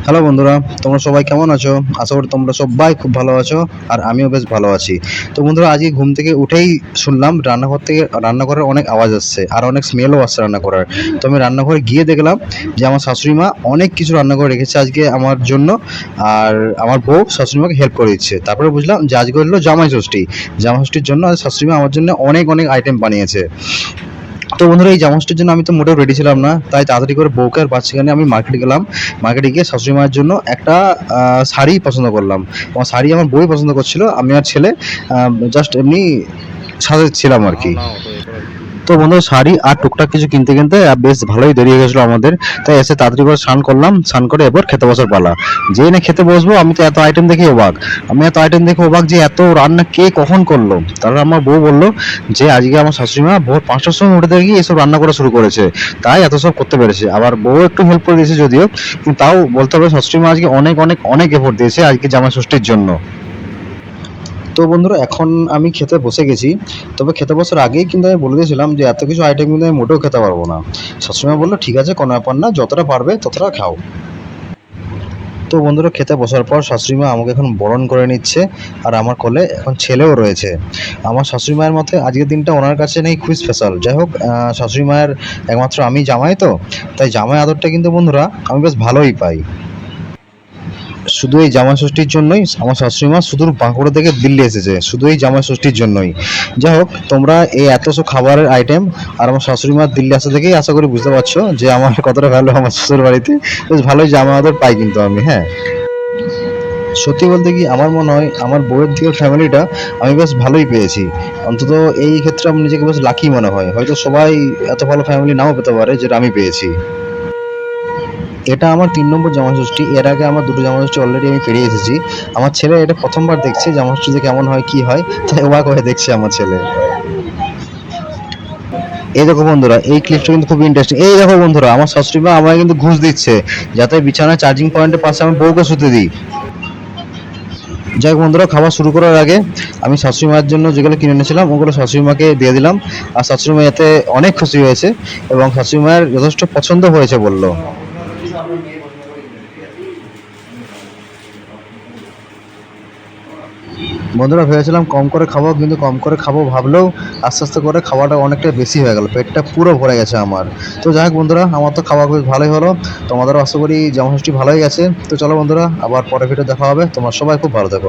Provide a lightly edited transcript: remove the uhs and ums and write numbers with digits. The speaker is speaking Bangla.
হ্যালো বন্ধুরা, তোমরা সবাই কেমন আছো? আশা করি তোমরা সবাই খুব ভালো আছো। আর আমিও বেশ ভালো আছি। তো বন্ধুরা, আজকে ঘুম থেকে উঠেই শুনলাম রান্নাঘর থেকে রান্নাঘরের অনেক আওয়াজ আসছে আর অনেক স্মেলও আসছে রান্না করার। তো আমি রান্নাঘরে গিয়ে দেখলাম যে আমার শাশুড়ি মা অনেক কিছু রান্না করে রেখেছে আজকে আমার জন্য। আর আমার বউ শাশুড়ি মাকে হেল্প করে দিচ্ছে। তারপরে বুঝলাম যে আজকে হলো জামাই ষষ্ঠী। জামাই ষষ্ঠীর জন্য আজ শাশুড়ি মা আমার জন্য অনেক অনেক আইটেম বানিয়েছে। তো বন্ধুরা, এই জামাষটির জন্য আমি তো মোটেও রেডি ছিলাম না, তাই তাড়াতাড়ি করে বউকে আর বাচ্চাকে নিয়ে আমি মার্কেটে গেলাম। মার্কেটে গিয়ে শাশুড়ি মায়ের জন্য একটা শাড়ি পছন্দ করলাম। আমার শাড়ি আমার বউই পছন্দ করছিল, আমি আর ছেলে জাস্ট এমনি সাজাচ্ছিলাম আর কি। তো বন্ধুরা, শাড়ি আর টুকটাক কিছু কিনতে কিনতে বেশ ভালোই দেরি হয়ে গেছিলো আমাদের। তাই এসে তাড়াতাড়ি করে স্নান করলাম, স্নান করে এবার খেতে বসার পালা। যেই না খেতে বসবো, আমি তো এত আইটেম দেখে অবাক। যে এত রান্না কে কখন করলো। তারপর আমার বউ বললো যে আজকে আমার শাশুড়ি মা ভোর 5টার সময় উঠে থেকে এসব রান্না করা শুরু করেছে, তাই এত সব করতে পেরেছে। আবার বউ একটু হেল্প করে দিয়েছে যদিও, কিন্তু তাও বলতে হবে শাশুড়ি মা আজকে অনেক অনেক অনেক এফোর্ট দিয়েছে আজকে জামাই ষষ্ঠীর জন্য। তো বন্ধুরা, এখন আমি খেতে বসে গেছি। তবে খেতে বসার আগেই কিন্তু আমি বলে দিয়েছিলাম যে এত কিছু আইটেম কিন্তু আমি মোটেও খেতে পারবো না। শাশুড়ি মা বললো ঠিক আছে, কোনো ব্যাপার না, যতটা পারবে ততটা খাও। তো বন্ধুরা, খেতে বসার পর শাশুড়ি মা আমাকে এখন বরণ করে নিচ্ছে। আর আমার কোলে এখন ছেলেও রয়েছে। আমার শাশুড়ি মায়ের মতে আজকের দিনটা ওনার কাছে নেই, খুবই স্পেশাল। যাই হোক, শাশুড়ি মায়ের একমাত্র আমি জামাই, তো তাই জামাই আদরটা কিন্তু বন্ধুরা আমি বেশ ভালোই পাই। শুধু এই জামাই ষষ্ঠীর জন্যই আমার শাশুড়ি মা সুদূর বাঁকুড়া থেকে দিল্লি এসেছে, শুধু এই জামাই ষষ্ঠীর জন্যই। যাই হোক, তোমরা এই এত সব খাবারের আইটেম আর আমার শাশুড়ি মা দিল্লি আসা থেকেই আশা করি বুঝতে পারছো যে আমার কতটা ভ্যালু আমার শ্বশুর বাড়িতে। বেশ ভালোই জামাই আদর পাই কিন্তু আমি, হ্যাঁ। সত্যি বলতে কি, আমার মনে হয় আমার বউয়ের দিকের ফ্যামিলিটা আমি বেশ ভালোই পেয়েছি। অন্তত এই ক্ষেত্রে আমি নিজেকে বেশ লাকি মনে হয়। হয়তো সবাই এত ভালো ফ্যামিলি নাও পেতে পারে যেটা আমি পেয়েছি। এটা আমার 3 নম্বর জামা ষষ্ঠী। এর আগে আমার দুটো জামা ষষ্ঠী অলরেডি আমি পেরিয়ে এসেছি। আমার ছেলে এটা প্রথমবার দেখছে জামা ষষ্ঠীতে কেমন হয় কি হয়, তাই অবাক হয়ে দেখছে আমার ছেলে। এই দেখো বন্ধুরা, এই ক্লিপটা কিন্তু খুব ইন্টারেস্টিং। এই দেখো বন্ধুরা, আমার শাশুড়ি মা আমায় কিন্তু ঘুষ দিচ্ছে যাতে বিছানায় চার্জিং পয়েন্টের পাশে আমি বউকে শুতে দিই। যাই হোক বন্ধুরা, খাওয়া শুরু করার আগে আমি শাশুড়ি মায়ের জন্য যেগুলো কিনে এনেছিলাম ওগুলো শাশুড়ি মাকে দিয়ে দিলাম। আর শাশুড়ি মা এতে অনেক খুশি হয়েছে এবং শাশুড়ি মায়ের যথেষ্ট পছন্দ হয়েছে বললো। বন্ধুরা, ভেবেছিলাম কম করে খাবো, কিন্তু কম করে খাবো ভাবলেও আস্তে আস্তে করে খাওয়াটা অনেকটা বেশি হয়ে গেল, পেটটা পুরো ভরে গেছে আমার। তো যাই হোক বন্ধুরা, আমার তো খাওয়া বেশ ভালোই হলো। তোমাদেরও আশা করি জামা ষষ্ঠী ভালোই গেছে। তো চলো বন্ধুরা, আবার পরে ভিডিও দেখা হবে। তোমরা সবাই খুব ভালো থেকো।